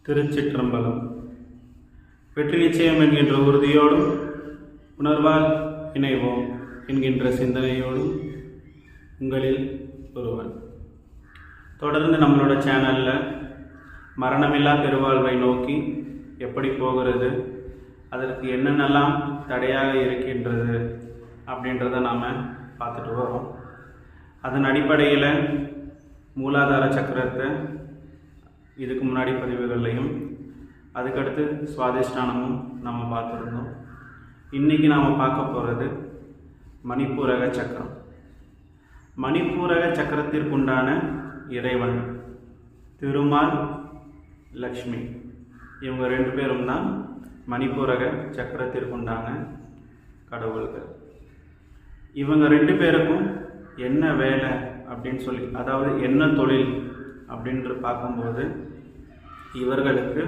திருச்சிற்றம்பலம். வெற்றி நிச்சயம் என்கின்ற உறுதியோடும் உணர்வால் இணைவோம் என்கின்ற சிந்தனையோடும் உங்களில் ஒருவன். தொடர்ந்து நம்மளோட சேனலில் மரணமில்லா பெருவாழ்வை நோக்கி எப்படி போகிறது, அதற்கு என்னென்னலாம் தடையாக இருக்கின்றது அப்படின்றத நாம் பார்த்துட்டு வரோம். அதன் அடிப்படையில் மூலாதார சக்கரத்தை இதுக்கு முன்னாடி பதிவுகள்லையும் அதுக்கடுத்து சுவாதிஷ்டானமும் நம்ம பார்த்துருந்தோம். இன்றைக்கி நாம் பார்க்க போகிறது மணிப்பூரக சக்கரம். மணிப்பூரக சக்கரத்திற்குண்டான இறைவன் திருமால், லக்ஷ்மி, இவங்க 2 பேரும் தான் மணிப்பூரக சக்கரத்திற்குண்டான கடவுள்கள். இவங்க 2 பேருக்கும் என்ன வேலை அப்படின்னு சொல்லி, அதாவது என்ன தொழில் அப்படின்று பார்க்கும்போது, இவர்களுக்கு